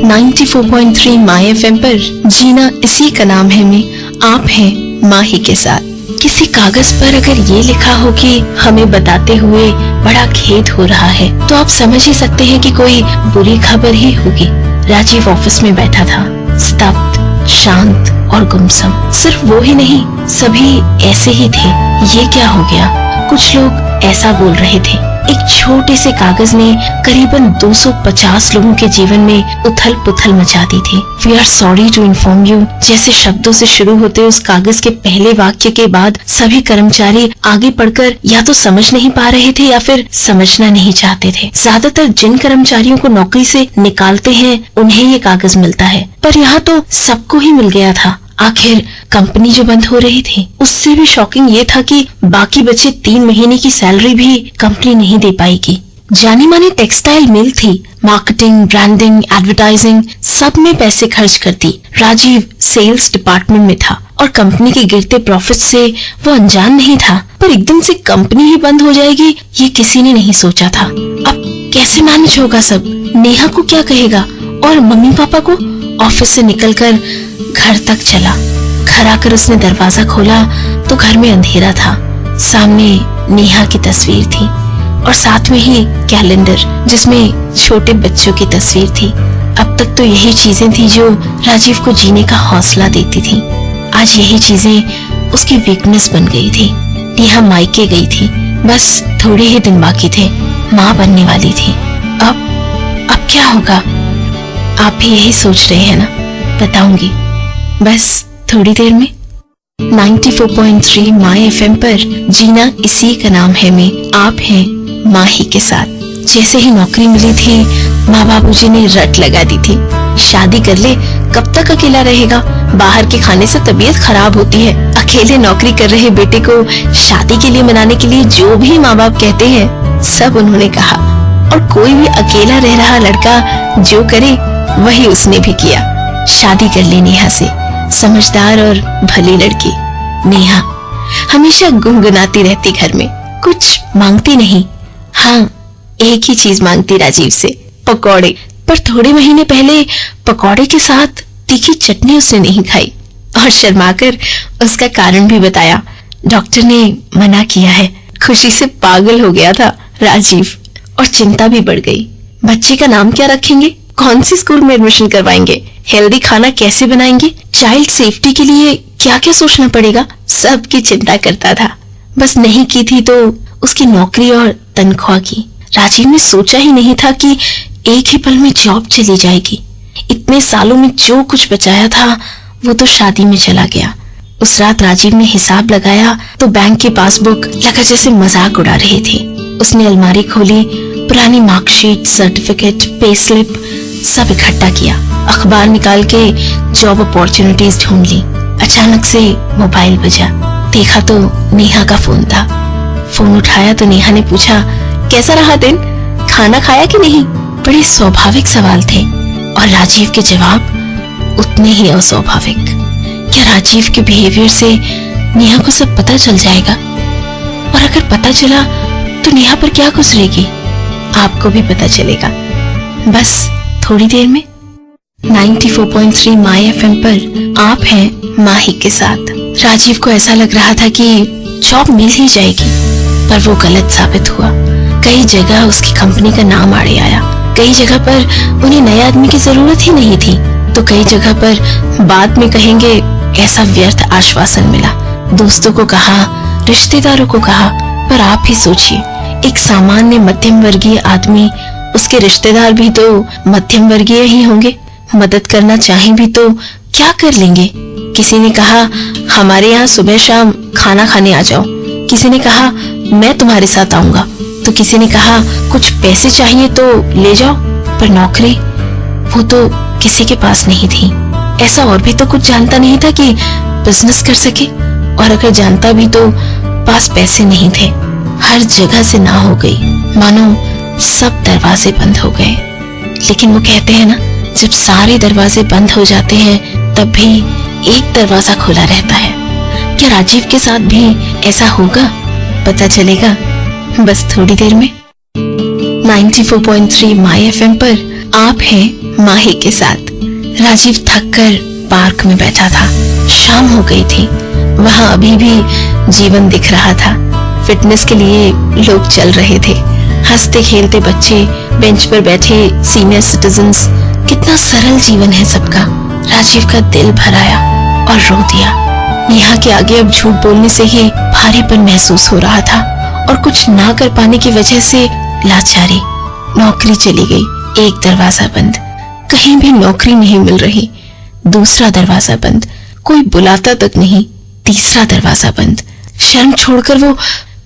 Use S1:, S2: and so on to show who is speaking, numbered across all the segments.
S1: 94.3 my FM पर जीना इसी का नाम है में आप हैं माही के साथ। किसी कागज पर अगर ये लिखा हो कि हमें बताते हुए बड़ा खेद हो रहा है, तो आप समझ ही सकते हैं कि कोई बुरी खबर ही होगी। राजीव ऑफिस में बैठा था, स्तब्ध, शांत और गुमसुम। सिर्फ वो ही नहीं, सभी ऐसे ही थे। ये क्या हो गया? कुछ लोग ऐसा बोल रहे थे। एक छोटे से कागज ने करीबन 250 लोगों के जीवन में उथल पुथल मचा दी थी। We are sorry to inform you जैसे शब्दों से शुरू होते उस कागज के पहले वाक्य के बाद सभी कर्मचारी आगे पढ़कर या तो समझ नहीं पा रहे थे या फिर समझना नहीं चाहते थे। ज्यादातर जिन कर्मचारियों को नौकरी से निकालते हैं उन्हें ये कागज मिलता है, पर यहाँ तो सबको ही मिल गया था। आखिर कंपनी जो बंद हो रही थी, उससे भी शॉकिंग ये था कि बाकी बचे 3 महीने की सैलरी भी कंपनी नहीं दे पाएगी। जानी मानी टेक्सटाइल मिल थी, मार्केटिंग, ब्रांडिंग, एडवर्टाइजिंग, सब में पैसे खर्च करती। राजीव सेल्स डिपार्टमेंट में था और कंपनी के गिरते प्रॉफिट से वो अनजान नहीं था। पर एकदम से कंपनी ही बंद हो जाएगी, ये किसी ने नहीं सोचा था। अब कैसे मैनेज होगा सब? नेहा को क्या कहेगा? और मम्मी पापा को? ऑफिस से निकलकर घर तक चला। घर आकर उसने दरवाजा खोला तो घर में अंधेरा था। सामने नेहा की तस्वीर थी और साथ में ही कैलेंडर जिसमें छोटे बच्चों की तस्वीर थी। अब तक तो यही चीजें थी जो राजीव को जीने का हौसला देती थी। आज यही चीजें उसकी वीकनेस बन गई थी। नेहा मायके गई थी, बस थोड़े ही दिन बाकी थे, माँ बनने वाली थी। अब क्या होगा? आप भी यही सोच रहे हैं ना? बताऊंगी बस थोड़ी देर में। 94.3 माय एफएम पर जीना इसी का नाम है में आप हैं माही के साथ। जैसे ही नौकरी मिली थी, माँ बाबूजी ने रट लगा दी थी, शादी कर ले, कब तक अकेला रहेगा? बाहर के खाने से तबीयत खराब होती है। अकेले नौकरी कर रहे बेटे को शादी के लिए मनाने के लिए जो भी माँ बाप कहते हैं सब उन्होंने कहा, और कोई भी अकेला रह रहा लड़का जो करे वही उसने भी किया। शादी कर ले नेहा से, समझदार और भली लड़की। नेहा हमेशा गुनगुनाती रहती घर में, कुछ मांगती नहीं। हाँ, एक ही चीज मांगती राजीव से, पकौड़े। पर थोड़े महीने पहले पकौड़े के साथ तीखी चटनी उसने नहीं खाई और शर्माकर उसका कारण भी बताया। डॉक्टर ने मना किया है। खुशी से पागल हो गया था राजीव और चिंता भी बढ़ गई। बच्चे का नाम क्या रखेंगे? कौन सी स्कूल में एडमिशन करवाएंगे? हेल्दी खाना कैसे बनाएंगे? चाइल्ड सेफ्टी के लिए क्या क्या सोचना पड़ेगा? सब की चिंता करता था। बस नहीं की थी तो उसकी नौकरी और तनख्वाह की। राजीव ने सोचा ही नहीं था कि एक ही पल में जॉब चली जाएगी। इतने सालों में जो कुछ बचाया था वो तो शादी में चला गया। उस रात राजीव ने हिसाब लगाया तो बैंक की पासबुक लगा जैसे मजाक उड़ा रही थी। उसने अलमारी खोली, पुरानी मार्कशीट, सर्टिफिकेट, पे स्लिप सब इकट्ठा किया, अखबार निकाल के जॉब अपॉर्चुनिटीज ढूंढ ली। अचानक से मोबाइल बजा, देखा तो नेहा का फोन था। फोन उठाया तो नेहा ने पूछा, कैसा रहा दिन? खाना खाया कि नहीं? बड़े स्वाभाविक सवाल थे और राजीव के जवाब उतने ही अस्वाभाविक। क्या राजीव के बिहेवियर से नेहा को सब पता चल जाएगा? और अगर पता चला तो नेहा पर क्या गुजरेगी? आपको भी पता चलेगा बस थोड़ी देर में। 94.3 माय एफएम पर आप हैं माही के साथ। राजीव को ऐसा लग रहा था कि जॉब मिल ही जाएगी, पर वो गलत साबित हुआ। कई जगह उसकी कंपनी का नाम आड़े आया, कई जगह पर उन्हें नए आदमी की जरूरत ही नहीं थी, तो कई जगह पर बाद में कहेंगे ऐसा व्यर्थ आश्वासन मिला। दोस्तों को कहा, रिश्तेदारों को कहा, पर आप ही सोचिए, एक सामान्य मध्यम वर्गीय आदमी, उसके रिश्तेदार भी तो मध्यम वर्गीय ही होंगे। मदद करना चाहे भी तो क्या कर लेंगे? किसी ने कहा हमारे यहाँ सुबह शाम खाना खाने आ जाओ, किसी ने कहा मैं तुम्हारे साथ आऊंगा, तो किसी ने कहा कुछ पैसे चाहिए तो ले जाओ। पर नौकरी वो तो किसी के पास नहीं थी। ऐसा और भी तो कुछ जानता नहीं था कि बिजनेस कर सके, और अगर जानता भी तो पास पैसे नहीं थे। हर जगह से ना हो गई, मानो सब दरवाजे बंद हो गए। लेकिन वो कहते हैं ना, जब सारे दरवाजे बंद हो जाते हैं तब भी एक दरवाजा खुला रहता है। क्या राजीव के साथ भी ऐसा होगा? पता चलेगा बस थोड़ी देर में। 94.3 माय एफएम पर आप हैं माही के साथ। राजीव थक कर पार्क में बैठा था। शाम हो गई थी। वहां अभी भी जीवन दिख रहा था। फिटनेस के लिए लोग चल रहे थे। हंसते खेलते बच्चे, बेंच पर बैठे सीनियर सिटीजन्स। कितना सरल जीवन है सबका। राजीव का दिल भर आया और रो दिया। नेहा के आगे अब झूठ बोलने से ही भारीपन महसूस हो रहा था और कुछ ना कर पाने की वजह से लाचारी। नौकरी चली गई, एक दरवाजा बंद, कहीं भी नौकरी नहीं मिल रही। दूसरा दरवाजा बंद, कोई बुलाता तक नहीं। तीसरा दरवाजा बंद। शर्म छोड़कर वो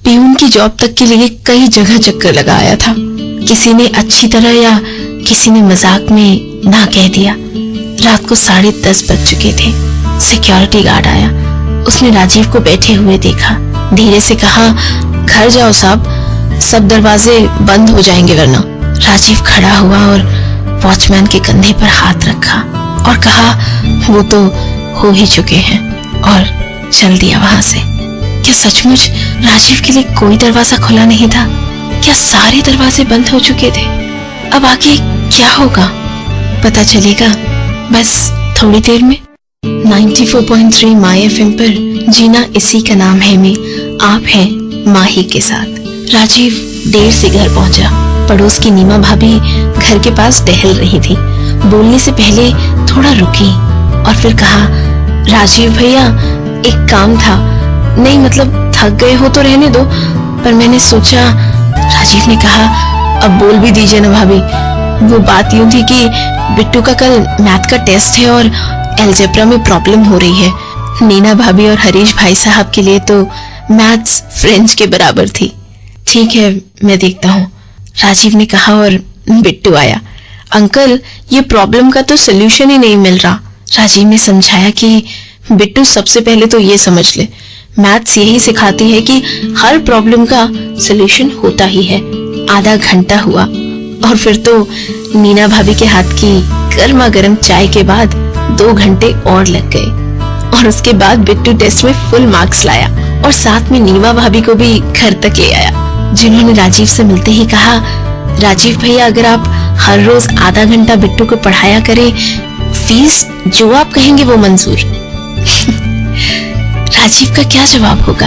S1: पियून की जॉब तक के लिए कई जगह चक्कर लगा आया था। किसी ने अच्छी तरह या किसी ने मजाक में ना कह दिया। रात को 10:30 बज चुके थे। सिक्योरिटी गार्ड आया। उसने राजीव को बैठे हुए देखा। धीरे से कहा, घर जाओ साहब, सब दरवाजे बंद हो जाएंगे वरना। राजीव खड़ा हुआ और वॉचमैन के कंधे पर हाथ रखा और कहा, वो तो हो ही चुके हैं, और चल दिया वहां से। क्या सचमुच राजीव के लिए कोई दरवाजा खुला नहीं था? क्या सारे दरवाजे बंद हो चुके थे? अब आगे क्या होगा पता चलेगा बस थोड़ी देर में। 94.3 माय एफएम पर जीना इसी का नाम है में आप हैं माही के साथ। राजीव देर से घर पहुंचा। पड़ोस की नीमा भाभी घर के पास टहल रही थी। बोलने से पहले थोड़ा रुकी और फिर कहा, राजीव भैया एक काम था। नहीं मतलब थक गए हो तो रहने दो, पर मैंने सोचा। राजीव ने कहा, अब बोल भी दीजिए ना भाभी। वो बात यूं थी कि बिट्टू का कल मैथ का टेस्ट है और अलजेब्रा में प्रॉब्लम हो रही है। नीना भाभी और हरीश भाई साहब के लिए तो मैथ्स फ्रेंच के बराबर थी। ठीक है, मैं देखता हूँ, राजीव ने कहा और बिट्टू आया। अंकल, ये प्रॉब्लम का तो सोल्यूशन ही नहीं मिल रहा। राजीव ने समझाया कि बिट्टू सबसे पहले तो ये समझ ले, मैथ्स यही सिखाती है कि हर प्रॉब्लम का सोल्यूशन होता ही है। आधा घंटा हुआ और फिर तो नीना भाभी के हाथ की गर्मा गर्म चाय के बाद 2 घंटे और लग गए। और उसके बाद बिट्टू टेस्ट में फुल मार्क्स लाया और साथ में नीमा भाभी को भी घर तक ले आया, जिन्होंने राजीव से मिलते ही कहा, राजीव भैया अगर आप हर रोज आधा घंटा बिट्टू को पढ़ाया करें, फीस जो आप कहेंगे वो मंजूर। राजीव का क्या जवाब होगा?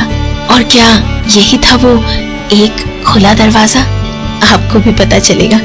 S1: और क्या यही था वो एक खुला दरवाजा? आपको भी पता चलेगा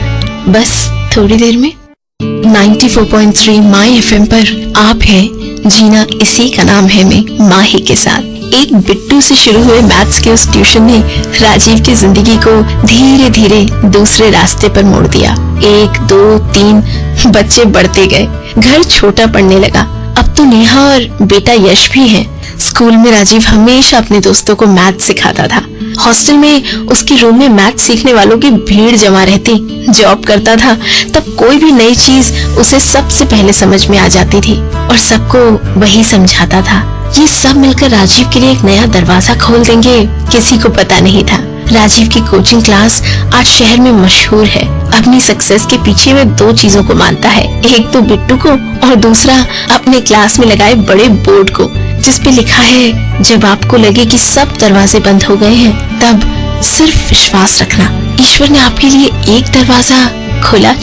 S1: बस थोड़ी देर में। 94.3 माय एफएम पर आप हैं जीना इसी का नाम है में माही के साथ। एक बिट्टू से शुरू हुए मैथ्स के उस ट्यूशन ने राजीव की जिंदगी को धीरे धीरे दूसरे रास्ते पर मोड़ दिया। 1, 2, 3 बच्चे बढ़ते गए। घर छोटा पड़ने लगा। अब तो नेहा और बेटा यश भी है। स्कूल में राजीव हमेशा अपने दोस्तों को मैथ सिखाता था। हॉस्टल में उसके रूम में मैथ सीखने वालों की भीड़ जमा रहती। जॉब करता था तब कोई भी नई चीज उसे सबसे पहले समझ में आ जाती थी और सबको वही समझाता था। ये सब मिलकर राजीव के लिए एक नया दरवाजा खोल देंगे, किसी को पता नहीं था। राजीव की कोचिंग क्लास आज शहर में मशहूर है। अपनी सक्सेस के पीछे वे 2 चीजों को मानता है, एक तो बिट्टू को और दूसरा अपने क्लास में लगाए बड़े बोर्ड को, जिस पे लिखा है, जब आपको लगे कि सब दरवाजे बंद हो गए हैं, तब सिर्फ विश्वास रखना, ईश्वर ने आपके लिए एक दरवाजा खुला